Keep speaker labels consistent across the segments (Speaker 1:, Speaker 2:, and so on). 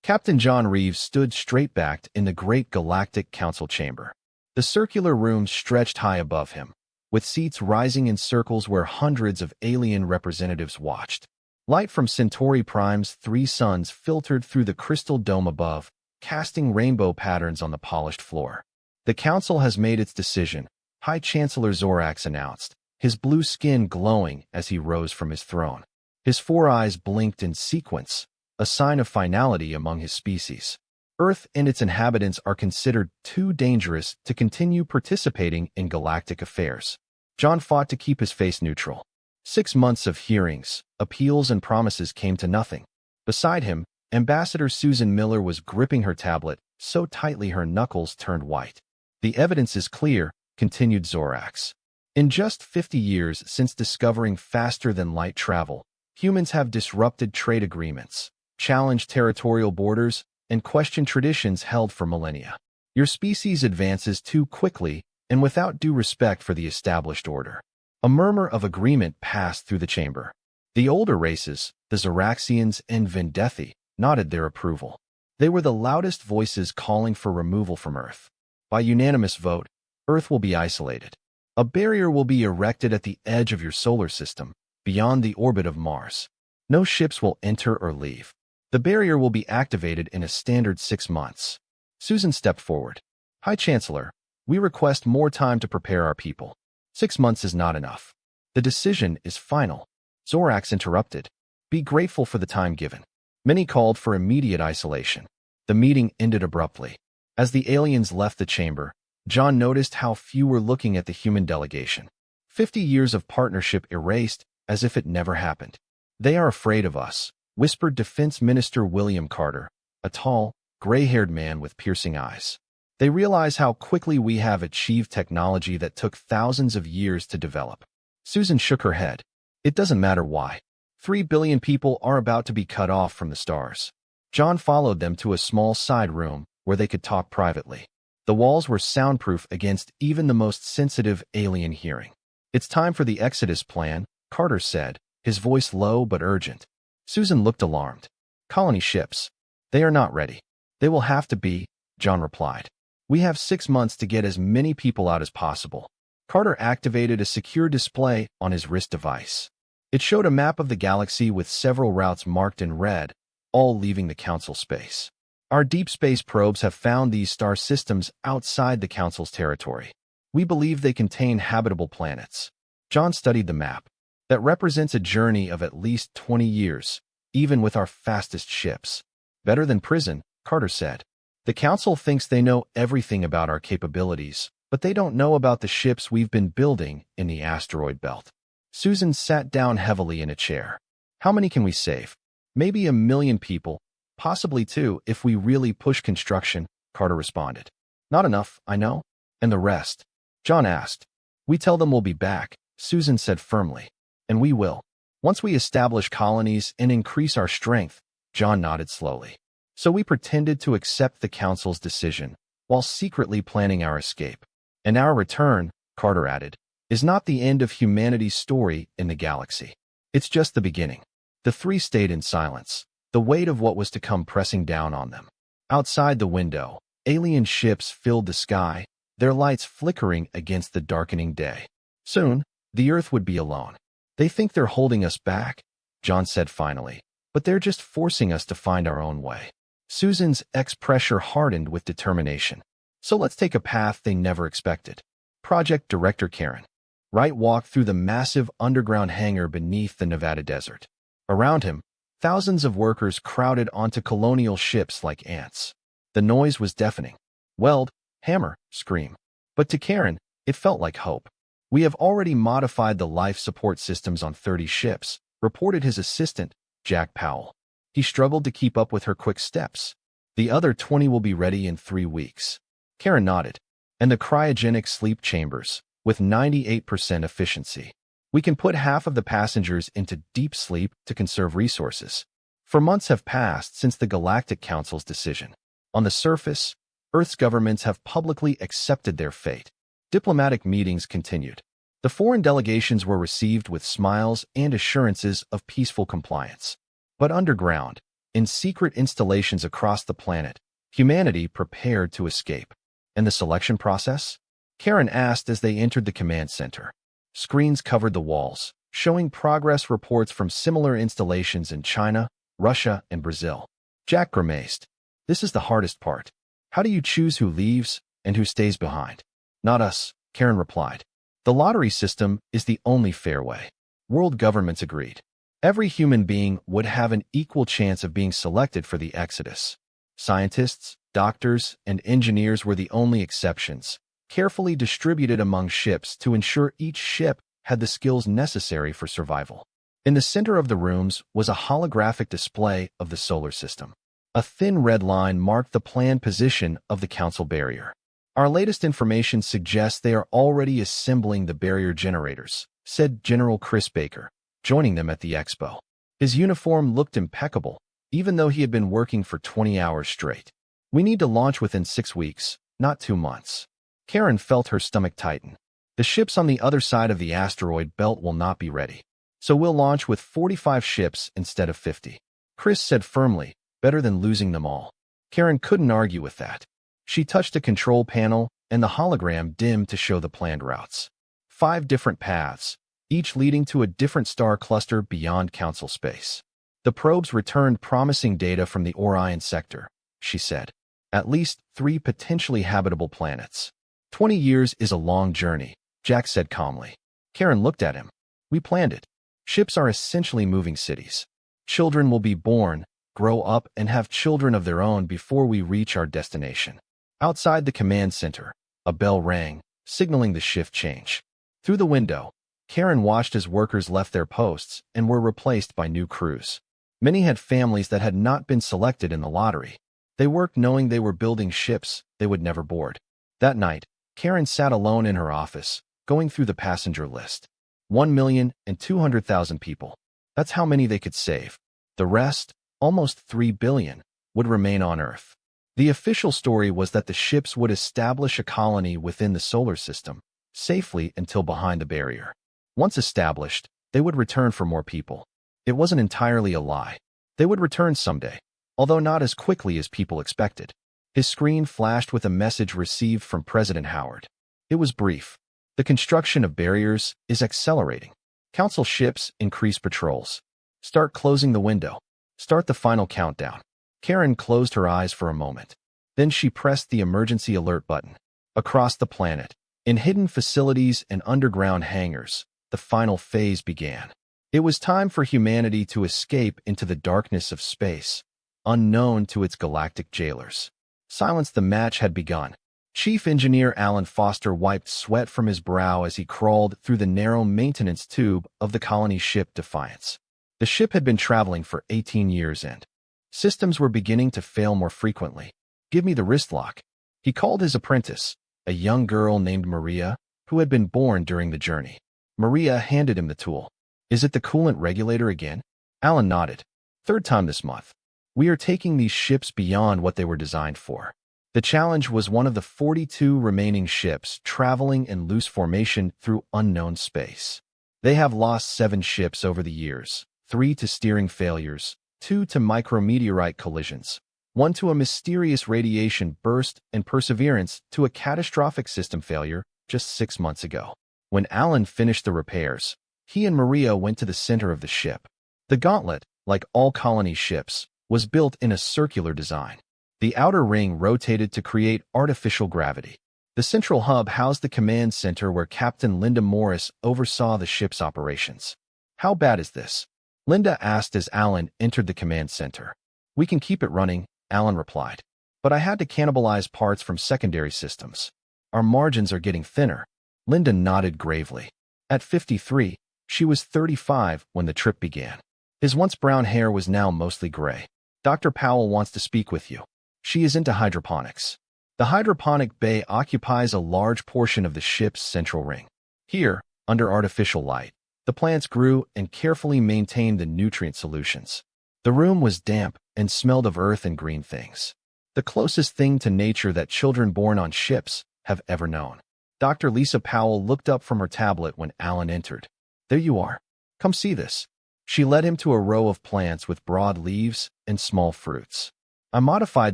Speaker 1: Captain John Reeves stood straight-backed in the great Galactic Council chamber. The circular room stretched high above him, with seats rising in circles where hundreds of alien representatives watched. Light from Centauri Prime's 3 suns filtered through the crystal dome above, casting rainbow patterns on the polished floor. The Council has made its decision, High Chancellor Zorax announced, his blue skin glowing as he rose from his throne. His 4 eyes blinked in sequence, a sign of finality among his species. Earth and its inhabitants are considered too dangerous to continue participating in galactic affairs. John fought to keep his face neutral. 6 months of hearings, appeals, and promises came to nothing. Beside him, Ambassador Susan Miller was gripping her tablet so tightly her knuckles turned white. The evidence is clear, continued Zorax. In just 50 years since discovering faster-than-light travel, humans have disrupted trade agreements, challenged territorial borders, and questioned traditions held for millennia. Your species advances too quickly and without due respect for the established order. A murmur of agreement passed through the chamber. The older races, the Zoraxians and Vendethi, nodded their approval. They were the loudest voices calling for removal from Earth. By unanimous vote, Earth will be isolated. A barrier will be erected at the edge of your solar system, beyond the orbit of Mars. No ships will enter or leave. The barrier will be activated in a standard 6 months. Susan stepped forward. High Chancellor, we request more time to prepare our people. 6 months is not enough. The decision is final. Zorax interrupted. Be grateful for the time given. Many called for immediate isolation. The meeting ended abruptly. As the aliens left the chamber, John noticed how few were looking at the human delegation. 50 years of partnership erased as if it never happened. They are afraid of us, whispered Defense Minister William Carter, a tall, gray-haired man with piercing eyes. They realize how quickly we have achieved technology that took thousands of years to develop. Susan shook her head. It doesn't matter why. 3 billion people are about to be cut off from the stars. John followed them to a small side room where they could talk privately. The walls were soundproof against even the most sensitive alien hearing. It's time for the Exodus plan, Carter said, his voice low but urgent. Susan looked alarmed. Colony ships. They are not ready. They will have to be, John replied. We have 6 months to get as many people out as possible. Carter activated a secure display on his wrist device. It showed a map of the galaxy with several routes marked in red, all leaving the Council space. Our deep space probes have found these star systems outside the Council's territory. We believe they contain habitable planets. John studied the map. That represents a journey of at least 20 years, even with our fastest ships. Better than prison, Carter said. The Council thinks they know everything about our capabilities, but they don't know about the ships we've been building in the asteroid belt. Susan sat down heavily in a chair. How many can we save? Maybe 1 million people, possibly 2 if we really push construction, Carter responded. Not enough, I know. And the rest? John asked. We tell them we'll be back, Susan said firmly. And we will. Once we establish colonies and increase our strength, John nodded slowly. So we pretended to accept the Council's decision, while secretly planning our escape. And our return, Carter added, is not the end of humanity's story in the galaxy. It's just the beginning. The 3 stayed in silence, the weight of what was to come pressing down on them. Outside the window, alien ships filled the sky, their lights flickering against the darkening day. Soon, the Earth would be alone. They think they're holding us back, John said finally, but they're just forcing us to find our own way. Susan's expression hardened with determination. So let's take a path they never expected. Project Director Karen. Wright walked through the massive underground hangar beneath the Nevada desert. Around him, thousands of workers crowded onto colonial ships like ants. The noise was deafening. Weld, hammer, scream. But to Karen, it felt like hope. We have already modified the life support systems on 30 ships, reported his assistant, Jack Powell. He struggled to keep up with her quick steps. The other 20 will be ready in 3 weeks. Karen nodded. And the cryogenic sleep chambers, with 98% efficiency. We can put half of the passengers into deep sleep to conserve resources. For months have passed since the Galactic Council's decision. On the surface, Earth's governments have publicly accepted their fate. Diplomatic meetings continued. The foreign delegations were received with smiles and assurances of peaceful compliance. But underground, In secret installations across the planet, humanity prepared to escape. And the selection process? Karen asked as they entered the command center. Screens covered the walls, showing progress reports from similar installations in China, Russia, and Brazil. Jack grimaced. This is the hardest part. How do you choose who leaves and who stays behind? Not us, Karen replied. The lottery system is the only fair way. World governments agreed. Every human being would have an equal chance of being selected for the exodus. Scientists, doctors, and engineers were the only exceptions, carefully distributed among ships to ensure each ship had the skills necessary for survival. In the center of the rooms was a holographic display of the solar system. A thin red line marked the planned position of the Council barrier. Our latest information suggests they are already assembling the barrier generators, said General Chris Baker, joining them at the expo. His uniform looked impeccable, even though he had been working for 20 hours straight. We need to launch within 6 weeks, not 2 months. Karen felt her stomach tighten. The ships on the other side of the asteroid belt will not be ready. So we'll launch with 45 ships instead of 50. Chris said firmly, better than losing them all. Karen couldn't argue with that. She touched a control panel, and the hologram dimmed to show the planned routes. 5 different paths, each leading to a different star cluster beyond Council space. The probes returned promising data from the Orion sector, she said. At least 3 potentially habitable planets. 20 years is a long journey, Jack said calmly. Karen looked at him. We planned it. Ships are essentially moving cities. Children will be born, grow up, and have children of their own before we reach our destination. Outside the command center, a bell rang, signaling the shift change. Through the window, Karen watched as workers left their posts and were replaced by new crews. Many had families that had not been selected in the lottery. They worked knowing they were building ships they would never board. That night, Karen sat alone in her office, going through the passenger list. 1,200,000 people. That's how many they could save. The rest, almost 3 billion, would remain on Earth. The official story was that the ships would establish a colony within the solar system, safely until behind the barrier. Once established, they would return for more people. It wasn't entirely a lie. They would return someday, although not as quickly as people expected. His screen flashed with a message received from President Howard. It was brief. The construction of barriers is accelerating. Council ships increase patrols. Start closing the window. Start the final countdown. Karen closed her eyes for a moment. Then she pressed the emergency alert button. Across the planet, in hidden facilities and underground hangars, the final phase began. It was time for humanity to escape into the darkness of space, unknown to its galactic jailers. Silence the match had begun. Chief Engineer Alan Foster wiped sweat from his brow as he crawled through the narrow maintenance tube of the colony ship Defiance. The ship had been traveling for 18 years and systems were beginning to fail more frequently. Give me the wrist lock. He called his apprentice, a young girl named Maria, who had been born during the journey. Maria handed him the tool. Is it the coolant regulator again? Alan nodded. 3rd time this month. We are taking these ships beyond what they were designed for. The challenge was one of the 42 remaining ships traveling in loose formation through unknown space. They have lost 7 ships over the years, 3 to steering failures, 2 to micrometeorite collisions, 1 to a mysterious radiation burst, and Perseverance to a catastrophic system failure just 6 months ago. When Alan finished the repairs, he and Maria went to the center of the ship. The Gauntlet, like all colony ships, was built in a circular design. The outer ring rotated to create artificial gravity. The central hub housed the command center where Captain Linda Morris oversaw the ship's operations. How bad is this? Linda asked as Alan entered the command center. We can keep it running, Alan replied. But I had to cannibalize parts from secondary systems. Our margins are getting thinner. Linda nodded gravely. At 53, she was 35 when the trip began. His once brown hair was now mostly gray. Dr. Powell wants to speak with you. She is into hydroponics. The hydroponic bay occupies a large portion of the ship's central ring. Here, under artificial light, the plants grew and carefully maintained the nutrient solutions. The room was damp and smelled of earth and green things. The closest thing to nature that children born on ships have ever known. Dr. Lisa Powell looked up from her tablet when Alan entered. There you are. Come see this. She led him to a row of plants with broad leaves and small fruits. I modified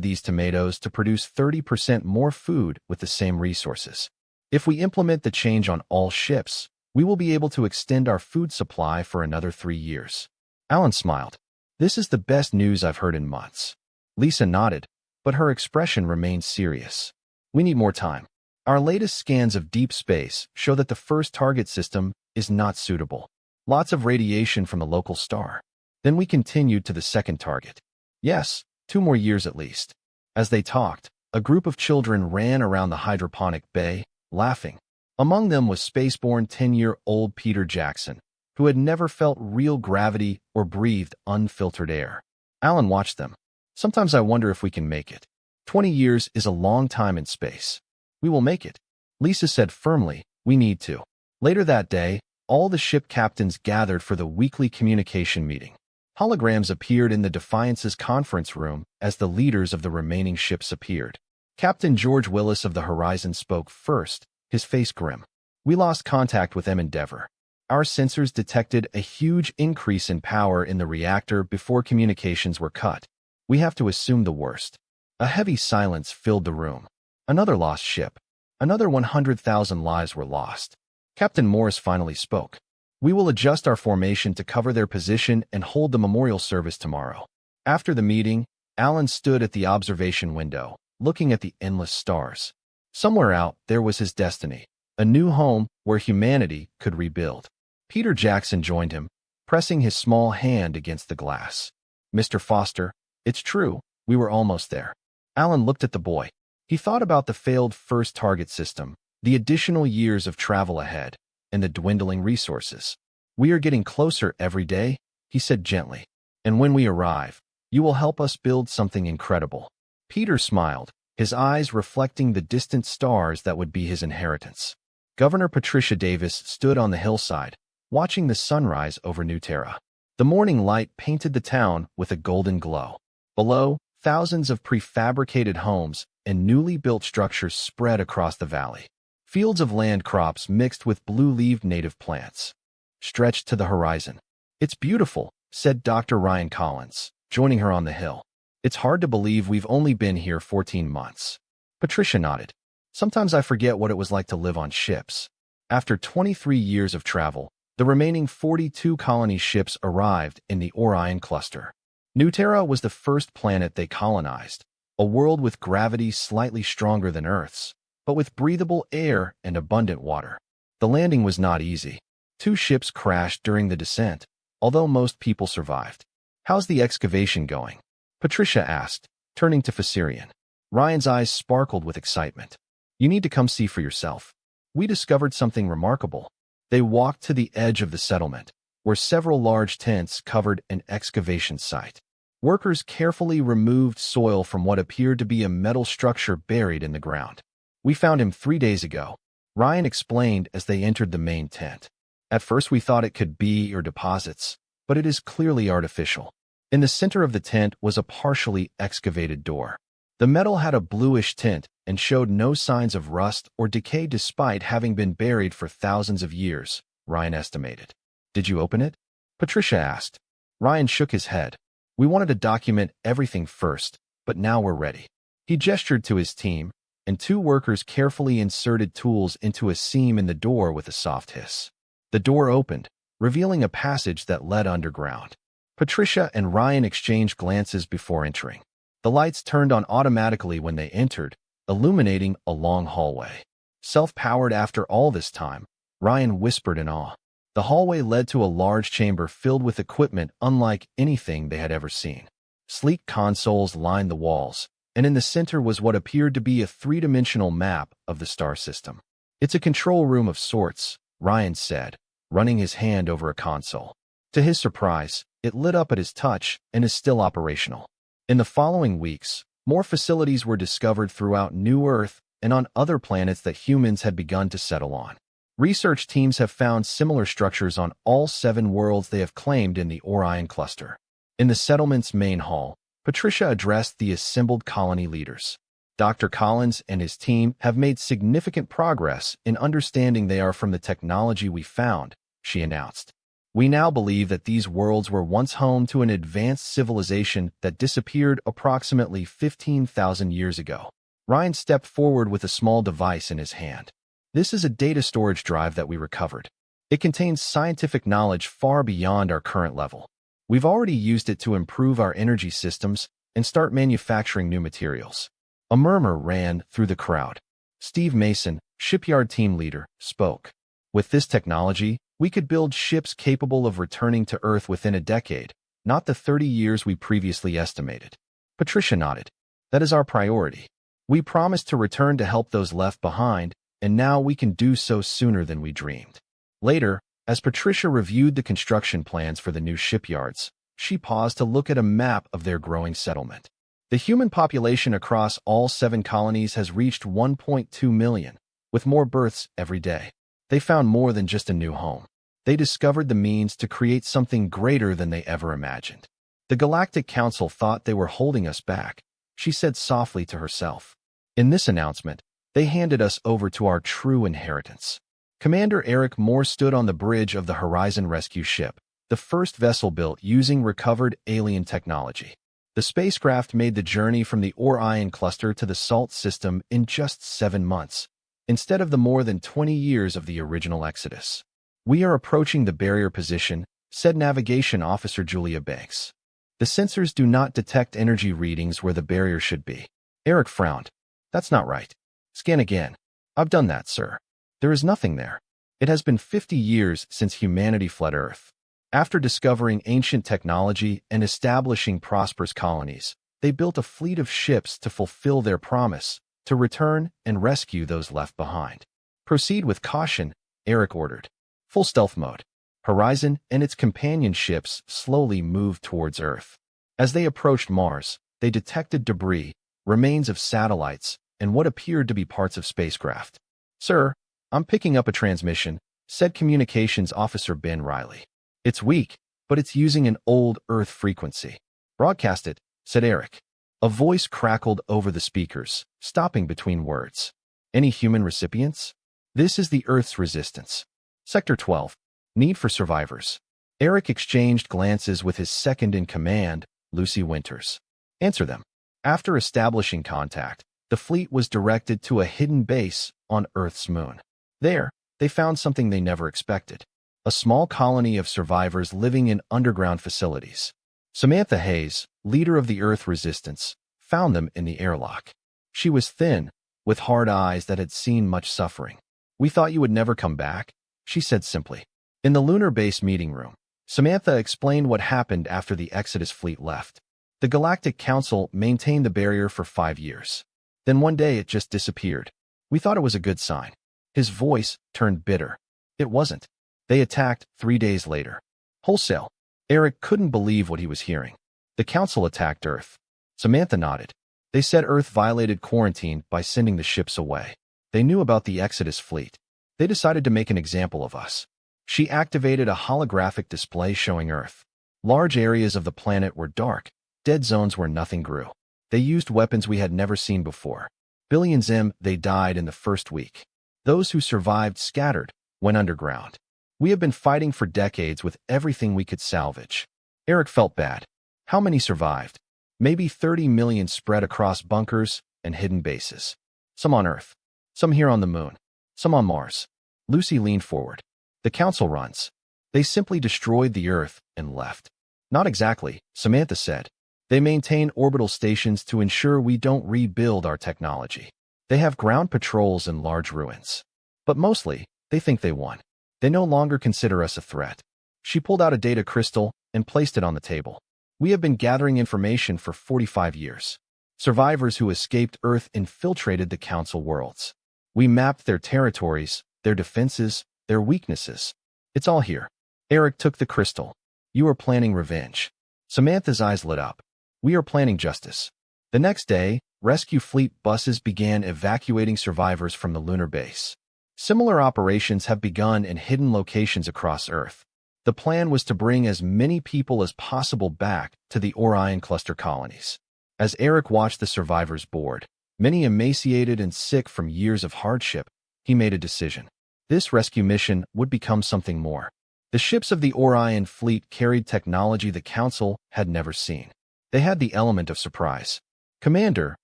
Speaker 1: these tomatoes to produce 30% more food with the same resources. If we implement the change on all ships, we will be able to extend our food supply for another 3 years. Alan smiled. This is the best news I've heard in months. Lisa nodded, but her expression remained serious. We need more time. Our latest scans of deep space show that the first target system is not suitable. Lots of radiation from the local star. Then we continued to the second target. Yes, 2 more years at least. As they talked, a group of children ran around the hydroponic bay, laughing. Among them was spaceborn 10-year-old Peter Jackson, who had never felt real gravity or breathed unfiltered air. Alan watched them. Sometimes I wonder if we can make it. 20 years is a long time in space. We will make it. Lisa said firmly, we need to. Later that day, all the ship captains gathered for the weekly communication meeting. Holograms appeared in the Defiance's conference room as the leaders of the remaining ships appeared. Captain George Willis of the Horizon spoke first, his face grim. We lost contact with Endeavour. Our sensors detected a huge increase in power in the reactor before communications were cut. We have to assume the worst. A heavy silence filled the room. Another lost ship. Another 100,000 lives were lost. Captain Morris finally spoke. We will adjust our formation to cover their position and hold the memorial service tomorrow. After the meeting, Alan stood at the observation window, looking at the endless stars. Somewhere out there was his destiny, a new home where humanity could rebuild. Peter Jackson joined him, pressing his small hand against the glass. Mr. Foster, it's true, we were almost there. Alan looked at the boy. He thought about the failed first target system, the additional years of travel ahead, and the dwindling resources. We are getting closer every day, he said gently. And when we arrive, you will help us build something incredible. Peter smiled, his eyes reflecting the distant stars that would be his inheritance. Governor Patricia Davis stood on the hillside, watching the sunrise over New Terra. The morning light painted the town with a golden glow. Below, thousands of prefabricated homes and newly built structures spread across the valley. Fields of land crops mixed with blue-leaved native plants stretched to the horizon. It's beautiful, said Dr. Ryan Collins, joining her on the hill. It's hard to believe we've only been here 14 months. Patricia nodded. Sometimes I forget what it was like to live on ships. After 23 years of travel, the remaining 42 colony ships arrived in the Orion cluster. New Terra was the first planet they colonized, a world with gravity slightly stronger than Earth's, but with breathable air and abundant water. The landing was not easy. 2 ships crashed during the descent, although most people survived. How's the excavation going? Patricia asked, turning to Facerian. Ryan's eyes sparkled with excitement. You need to come see for yourself. We discovered something remarkable. They walked to the edge of the settlement, where several large tents covered an excavation site. Workers carefully removed soil from what appeared to be a metal structure buried in the ground. We found him 3 days ago, Ryan explained as they entered the main tent. At first we thought it could be or deposits, but it is clearly artificial. In the center of the tent was a partially excavated door. The metal had a bluish tint and showed no signs of rust or decay despite having been buried for thousands of years, Ryan estimated. Did you open it? Patricia asked. Ryan shook his head. We wanted to document everything first, but now we're ready. He gestured to his team, and 2 workers carefully inserted tools into a seam in the door with a soft hiss. The door opened, revealing a passage that led underground. Patricia and Ryan exchanged glances before entering. The lights turned on automatically when they entered, illuminating a long hallway. Self-powered after all this time, Ryan whispered in awe. The hallway led to a large chamber filled with equipment unlike anything they had ever seen. Sleek consoles lined the walls, and in the center was what appeared to be a 3-dimensional map of the star system. It's a control room of sorts, Ryan said, running his hand over a console. To his surprise, it lit up at his touch and is still operational. In the following weeks, more facilities were discovered throughout New Earth and on other planets that humans had begun to settle on. Research teams have found similar structures on all 7 worlds they have claimed in the Orion cluster. In the settlement's main hall, Patricia addressed the assembled colony leaders. Dr. Collins and his team have made significant progress in understanding they are from the technology we found, she announced. We now believe that these worlds were once home to an advanced civilization that disappeared approximately 15,000 years ago. Ryan stepped forward with a small device in his hand. This is a data storage drive that we recovered. It contains scientific knowledge far beyond our current level. We've already used it to improve our energy systems and start manufacturing new materials. A murmur ran through the crowd. Steve Mason, shipyard team leader, spoke. With this technology, we could build ships capable of returning to Earth within a decade, not the 30 years we previously estimated. Patricia nodded. That is our priority. We promised to return to help those left behind, and now we can do so sooner than we dreamed. Later, as Patricia reviewed the construction plans for the new shipyards, she paused to look at a map of their growing settlement. The human population across all 7 colonies has reached 1.2 million, with more births every day. They found more than just a new home. They discovered the means to create something greater than they ever imagined. The Galactic Council thought they were holding us back, she said softly to herself. In this announcement, they handed us over to our true inheritance. Commander Eric Moore stood on the bridge of the Horizon rescue ship, the first vessel built using recovered alien technology. The spacecraft made the journey from the Orion cluster to the Salt system in just 7 months, instead of the more than 20 years of the original exodus. We are approaching the barrier position, said Navigation Officer Julia Banks. The sensors do not detect energy readings where the barrier should be. Eric frowned. That's not right. Scan again. I've done that, sir. There is nothing there. It has been 50 years since humanity fled Earth. After discovering ancient technology and establishing prosperous colonies, they built a fleet of ships to fulfill their promise, to return and rescue those left behind. Proceed with caution, Eric ordered. Full stealth mode. Horizon and its companion ships slowly moved towards Earth. As they approached Mars, they detected debris, remains of satellites, and what appeared to be parts of spacecraft. Sir, I'm picking up a transmission, said Communications Officer Ben Riley. It's weak, but it's using an old Earth frequency. Broadcast it, said Eric. A voice crackled over the speakers, stopping between words. Any human recipients? This is the Earth's resistance. Sector 12. Need for survivors. Eric exchanged glances with his second-in-command, Lucy Winters. Answer them. After establishing contact, the fleet was directed to a hidden base on Earth's moon. There, they found something they never expected. A small colony of survivors living in underground facilities. Samantha Hayes, leader of the Earth Resistance, found them in the airlock. She was thin, with hard eyes that had seen much suffering. We thought you would never come back, she said simply. In the lunar base meeting room, Samantha explained what happened after the Exodus fleet left. The Galactic Council maintained the barrier for 5 years. Then one day it just disappeared. We thought it was a good sign. His voice turned bitter. It wasn't. They attacked 3 days later. Wholesale. Eric couldn't believe what he was hearing. The Council attacked Earth. Samantha nodded. They said Earth violated quarantine by sending the ships away. They knew about the Exodus fleet. They decided to make an example of us. She activated a holographic display showing Earth. Large areas of the planet were dark, dead zones where nothing grew. They used weapons we had never seen before. Billions they died in the first week. Those who survived scattered, went underground. We have been fighting for decades with everything we could salvage. Eric felt bad. How many survived? Maybe 30 million spread across bunkers and hidden bases. Some on Earth. Some here on the moon. Some on Mars. Lucy leaned forward. The Council runs. They simply destroyed the Earth and left. Not exactly, Samantha said. They maintain orbital stations to ensure we don't rebuild our technology. They have ground patrols and large ruins. But mostly, they think they won. They no longer consider us a threat. She pulled out a data crystal and placed it on the table. We have been gathering information for 45 years. Survivors who escaped Earth infiltrated the Council worlds. We mapped their territories, their defenses, their weaknesses. It's all here. Eric took the crystal. You are planning revenge. Samantha's eyes lit up. We are planning justice. The next day, rescue fleet buses began evacuating survivors from the lunar base. Similar operations have begun in hidden locations across Earth. The plan was to bring as many people as possible back to the Orion cluster colonies. As Eric watched the survivors board, many emaciated and sick from years of hardship, he made a decision. This rescue mission would become something more. The ships of the Orion fleet carried technology the Council had never seen. They had the element of surprise. "Commander,"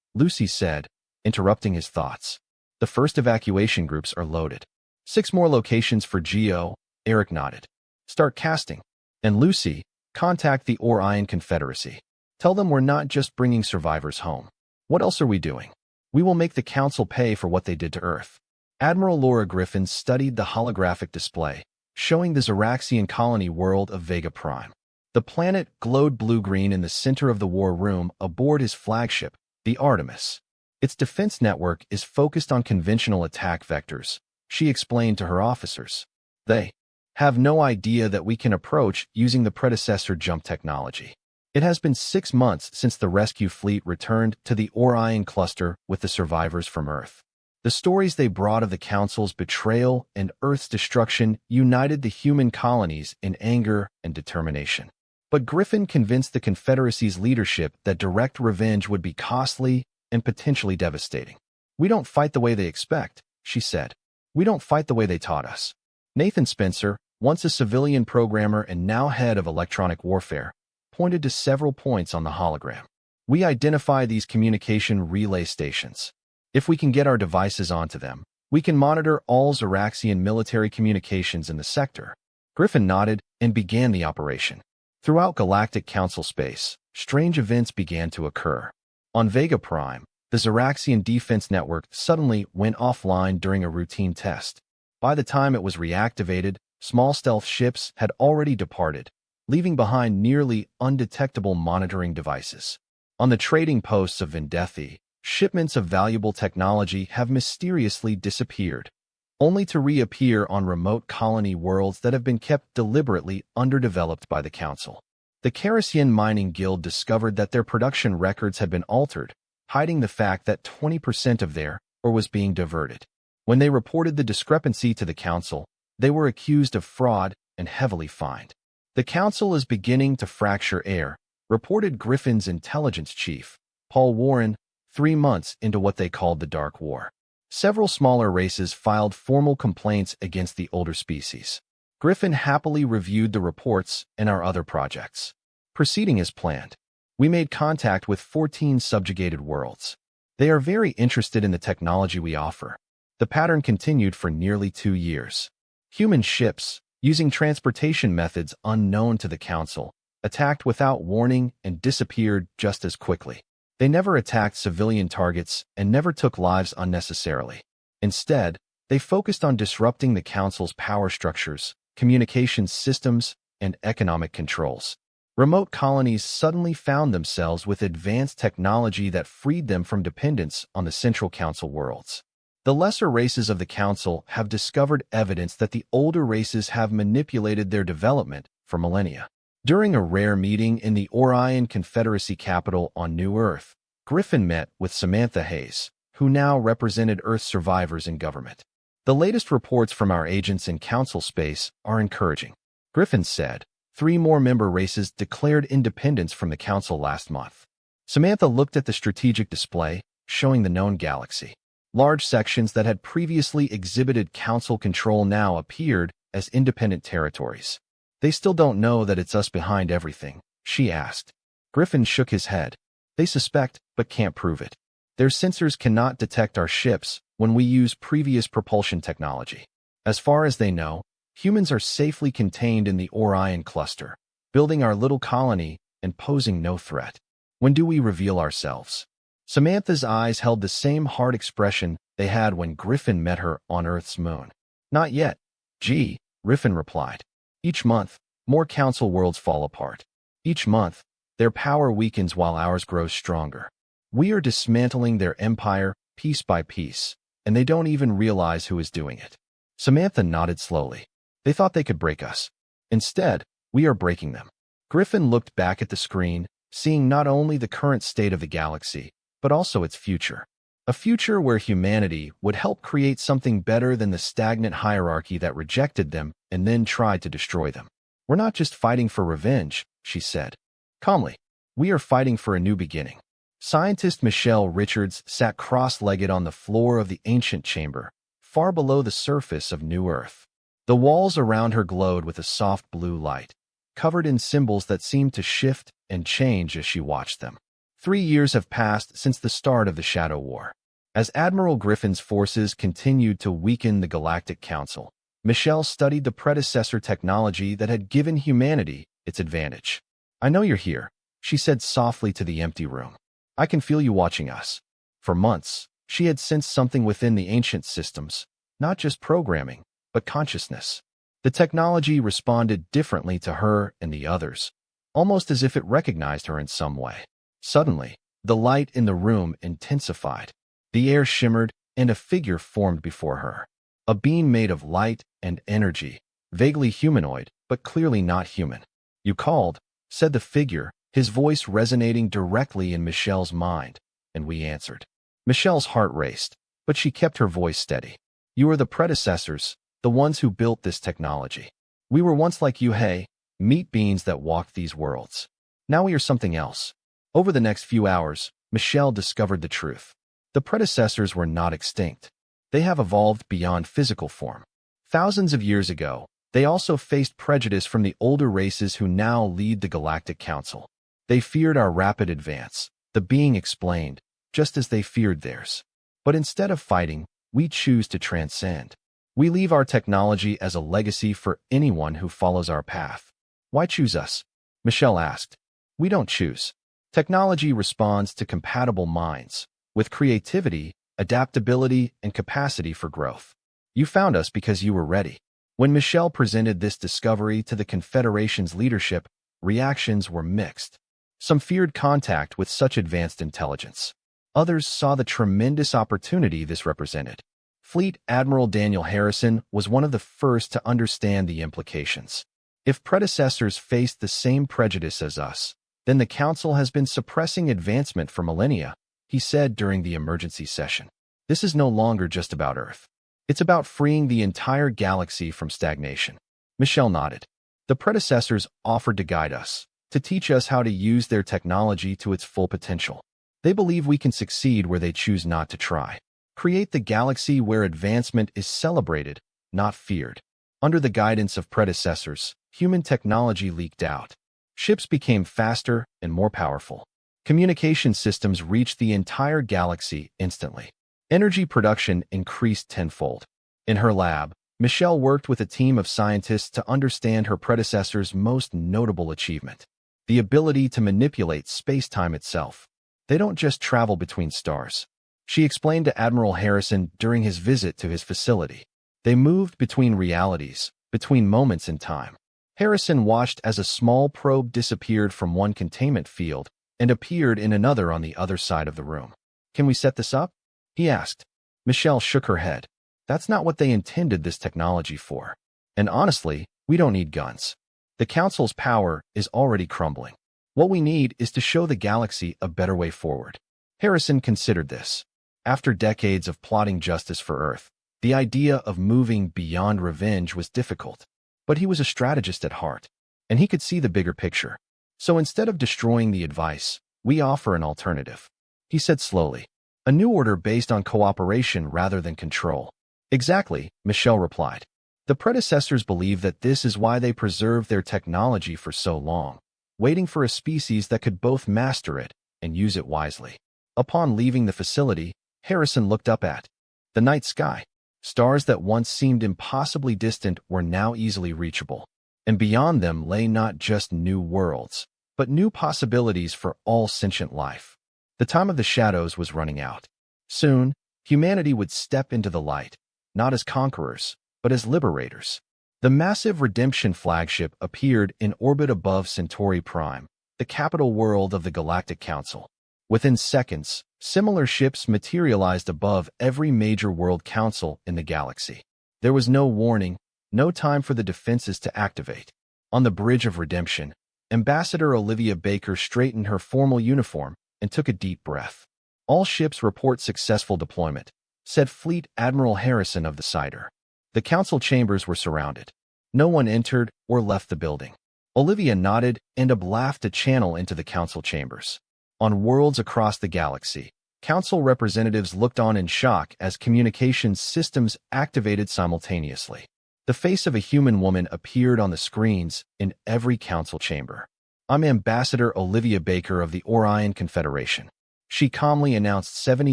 Speaker 1: Lucy said, interrupting his thoughts. "The first evacuation groups are loaded. 6 more locations for Geo," Eric nodded. "Start casting. And Lucy, contact the Orion Confederacy. Tell them we're not just bringing survivors home. What else are we doing? We will make the Council pay for what they did to Earth." Admiral Laura Griffin studied the holographic display, showing the Xeraxian colony world of Vega Prime. The planet glowed blue-green in the center of the war room aboard his flagship, the Artemis. Its defense network is focused on conventional attack vectors, she explained to her officers. "They have no idea that we can approach using the predecessor jump technology." It has been 6 months since the rescue fleet returned to the Orion cluster with the survivors from Earth. The stories they brought of the Council's betrayal and Earth's destruction united the human colonies in anger and determination. But Griffin convinced the Confederacy's leadership that direct revenge would be costly and potentially devastating. "We don't fight the way they expect," she said. "We don't fight the way they taught us." Nathan Spencer, once a civilian programmer and now head of electronic warfare, pointed to several points on the hologram. "We identify these communication relay stations. If we can get our devices onto them, we can monitor all Xeraxian military communications in the sector." Griffin nodded and began the operation. Throughout Galactic Council space, strange events began to occur. On Vega Prime, the Xeraxian defense network suddenly went offline during a routine test. By the time it was reactivated, small stealth ships had already departed, leaving behind nearly undetectable monitoring devices. On the trading posts of Vendethi, shipments of valuable technology have mysteriously disappeared, only to reappear on remote colony worlds that have been kept deliberately underdeveloped by the Council. The Kerosian Mining Guild discovered that their production records had been altered, hiding the fact that 20% of their ore was being diverted. When they reported the discrepancy to the Council, they were accused of fraud and heavily fined. "The Council is beginning to fracture air," reported Griffin's intelligence chief, Paul Warren, 3 months into what they called the Dark War. Several smaller races filed formal complaints against the older species. Griffin happily reviewed the reports and our other projects. Proceeding as planned, we made contact with 14 subjugated worlds. They are very interested in the technology we offer. The pattern continued for nearly 2 years. Human ships, using transportation methods unknown to the Council, attacked without warning and disappeared just as quickly. They never attacked civilian targets and never took lives unnecessarily. Instead, they focused on disrupting the Council's power structures, communications systems, and economic controls. Remote colonies suddenly found themselves with advanced technology that freed them from dependence on the Central Council worlds. The lesser races of the Council have discovered evidence that the older races have manipulated their development for millennia. During a rare meeting in the Orion Confederacy capital on New Earth, Griffin met with Samantha Hayes, who now represented Earth's survivors in government. "The latest reports from our agents in Council space are encouraging," Griffin said. 3 more member races declared independence from the Council last month. Samantha looked at the strategic display, showing the known galaxy. Large sections that had previously exhibited Council control now appeared as independent territories. "They still don't know that it's us behind everything?" she asked. Griffin shook his head. "They suspect, but can't prove it. Their sensors cannot detect our ships when we use previous propulsion technology. As far as they know, humans are safely contained in the Orion cluster, building our little colony and posing no threat. When do we reveal ourselves?" Samantha's eyes held the same hard expression they had when Griffin met her on Earth's moon. "Not yet, G," Griffin replied. "Each month, more Council worlds fall apart. Each month, their power weakens while ours grows stronger. We are dismantling their empire piece by piece, and they don't even realize who is doing it." Samantha nodded slowly. "They thought they could break us. Instead, we are breaking them." Griffin looked back at the screen, seeing not only the current state of the galaxy, but also its future. A future where humanity would help create something better than the stagnant hierarchy that rejected them and then tried to destroy them. "We're not just fighting for revenge," she said. Calmly, "we are fighting for a new beginning." Scientist Michelle Richards sat cross-legged on the floor of the ancient chamber, far below the surface of New Earth. The walls around her glowed with a soft blue light, covered in symbols that seemed to shift and change as she watched them. 3 years have passed since the start of the Shadow War. As Admiral Griffin's forces continued to weaken the Galactic Council, Michelle studied the predecessor technology that had given humanity its advantage. "I know you're here," she said softly to the empty room. "I can feel you watching us." For months, she had sensed something within the ancient systems, not just programming, but consciousness. The technology responded differently to her and the others, almost as if it recognized her in some way. Suddenly, the light in the room intensified. The air shimmered, and a figure formed before her. A being made of light and energy, vaguely humanoid, but clearly not human. "You called," said the figure, his voice resonating directly in Michelle's mind, and we answered. Michelle's heart raced, but she kept her voice steady. "You are the predecessors, the ones who built this technology. We were once like you, hey, meat beings that walked these worlds. Now we are something else." Over the next few hours, Michelle discovered the truth. The predecessors were not extinct. They have evolved beyond physical form. Thousands of years ago, they also faced prejudice from the older races who now lead the Galactic Council. They feared our rapid advance, the being explained, just as they feared theirs. But instead of fighting, we choose to transcend. We leave our technology as a legacy for anyone who follows our path. "Why choose us?" Michelle asked. "We don't choose. Technology responds to compatible minds, with creativity, adaptability, and capacity for growth. You found us because you were ready." When Michelle presented this discovery to the Confederation's leadership, reactions were mixed. Some feared contact with such advanced intelligence. Others saw the tremendous opportunity this represented. Fleet Admiral Daniel Harrison was one of the first to understand the implications. If predecessors faced the same prejudice as us, then the Council has been suppressing advancement for millennia, he said during the emergency session. "This is no longer just about Earth. It's about freeing the entire galaxy from stagnation." Michelle nodded. "The predecessors offered to guide us, to teach us how to use their technology to its full potential. They believe we can succeed where they choose not to try. Create the galaxy where advancement is celebrated, not feared." Under the guidance of predecessors, human technology leaked out. Ships became faster and more powerful. Communication systems reached the entire galaxy instantly. Energy production increased tenfold. In her lab, Michelle worked with a team of scientists to understand her predecessor's most notable achievement: the ability to manipulate space-time itself. "They don't just travel between stars," she explained to Admiral Harrison during his visit to his facility. "They moved between realities, between moments in time." Harrison watched as a small probe disappeared from one containment field and appeared in another on the other side of the room. "Can we set this up?" he asked. Michelle shook her head. "That's not what they intended this technology for. And honestly, we don't need guns. The Council's power is already crumbling. What we need is to show the galaxy a better way forward." Harrison considered this. After decades of plotting justice for Earth, the idea of moving beyond revenge was difficult. But he was a strategist at heart, and he could see the bigger picture. "So instead of destroying the advice, we offer an alternative," he said slowly. "A new order based on cooperation rather than control." "Exactly," Michelle replied. "The predecessors believe that this is why they preserved their technology for so long, waiting for a species that could both master it and use it wisely." Upon leaving the facility, Harrison looked up at the night sky. Stars that once seemed impossibly distant were now easily reachable, and beyond them lay not just new worlds, but new possibilities for all sentient life. The time of the shadows was running out. Soon, humanity would step into the light, not as conquerors, but as liberators. The massive redemption flagship appeared in orbit above Centauri Prime, the capital world of the Galactic Council. Within seconds, similar ships materialized above every major world council in the galaxy. There was no warning, no time for the defenses to activate. On the Bridge of Redemption, Ambassador Olivia Baker straightened her formal uniform and took a deep breath. "All ships report successful deployment," said Fleet Admiral Harrison of the Cider. The council chambers were surrounded. No one entered or left the building. Olivia nodded and laughed a channel into the council chambers. On worlds across the galaxy, council representatives looked on in shock as communications systems activated simultaneously. The face of a human woman appeared on the screens in every council chamber. "I'm Ambassador Olivia Baker of the Orion Confederation." She calmly announced 70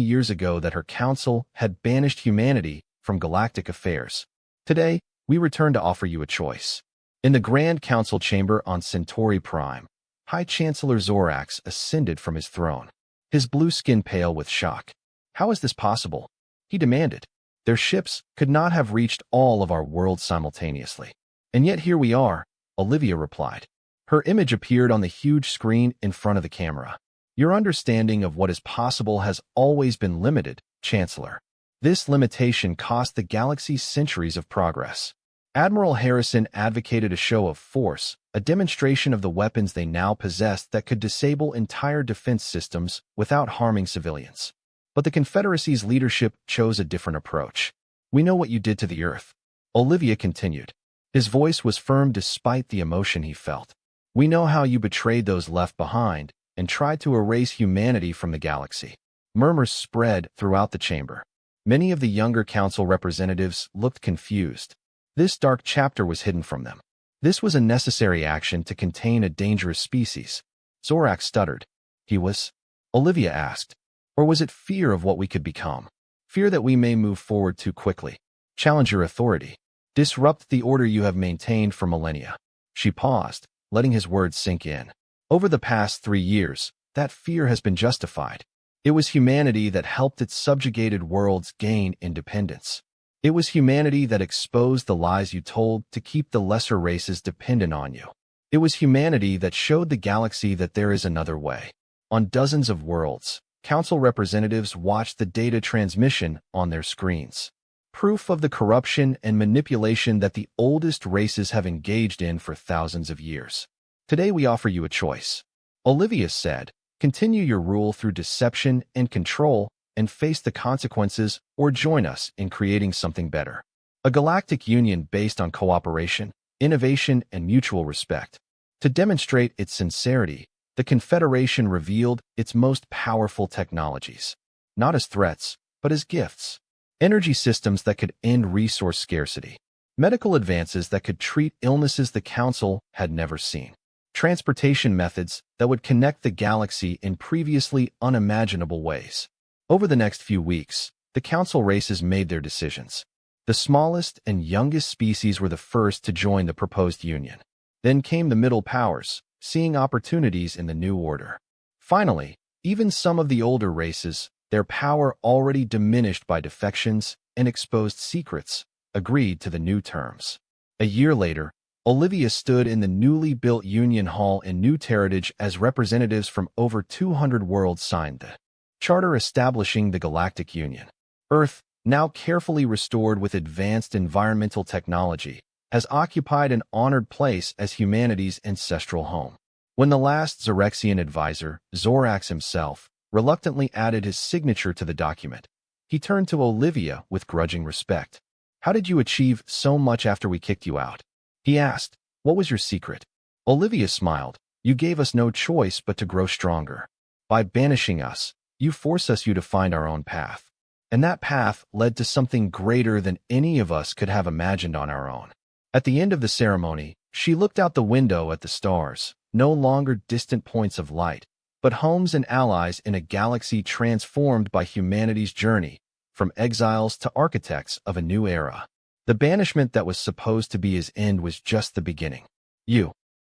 Speaker 1: years ago that her council had banished humanity from galactic affairs. "Today, we return to offer you a choice." In the Grand Council chamber on Centauri Prime, High Chancellor Zorax ascended from his throne, his blue skin pale with shock. "How is this possible?" he demanded. "Their ships could not have reached all of our worlds simultaneously. And yet here we are," Olivia replied. Her image appeared on the huge screen in front of the camera. "Your understanding of what is possible has always been limited, Chancellor. This limitation cost the galaxy centuries of progress." Admiral Harrison advocated a show of force, a demonstration of the weapons they now possessed that could disable entire defense systems without harming civilians. But the Confederacy's leadership chose a different approach. "We know what you did to the Earth," Olivia continued. His voice was firm despite the emotion he felt. "We know how you betrayed those left behind and tried to erase humanity from the galaxy." Murmurs spread throughout the chamber. Many of the younger council representatives looked confused. This dark chapter was hidden from them. This was a necessary action to contain a dangerous species. Zorax stuttered. "He was?" Olivia asked. "Or was it fear of what we could become? Fear that we may move forward too quickly, challenge your authority, disrupt the order you have maintained for millennia?" She paused, letting his words sink in. "Over the past 3 years, that fear has been justified. It was humanity that helped its subjugated worlds gain independence. It was humanity that exposed the lies you told to keep the lesser races dependent on you. It was humanity that showed the galaxy that there is another way." On dozens of worlds, council representatives watched the data transmission on their screens. Proof of the corruption and manipulation that the oldest races have engaged in for thousands of years. "Today we offer you a choice," Olivia said. "Continue your rule through deception and control and face the consequences, or join us in creating something better. A galactic union based on cooperation, innovation, and mutual respect." To demonstrate its sincerity, the Confederation revealed its most powerful technologies, not as threats, but as gifts. Energy systems that could end resource scarcity, medical advances that could treat illnesses the Council had never seen, transportation methods that would connect the galaxy in previously unimaginable ways. Over the next few weeks, the Council races made their decisions. The smallest and youngest species were the first to join the proposed union. Then came the middle powers, seeing opportunities in the new order. Finally, even some of the older races, their power already diminished by defections and exposed secrets, agreed to the new terms. A year later, Olivia stood in the newly built Union Hall in New Territage as representatives from over 200 worlds signed the charter establishing the Galactic Union. Earth, now carefully restored with advanced environmental technology, has occupied an honored place as humanity's ancestral home. When the last Zorexian advisor, Zorax himself, reluctantly added his signature to the document, he turned to Olivia with grudging respect. "How did you achieve so much after we kicked you out?" he asked. "What was your secret?" Olivia smiled. "You gave us no choice but to grow stronger. By banishing us, you force us to find our own path. And that path led to something greater than any of us could have imagined on our own." At the end of the ceremony, she looked out the window at the stars, no longer distant points of light, but homes and allies in a galaxy transformed by humanity's journey, from exiles to architects of a new era. The banishment that was supposed to be his end was just the beginning. "You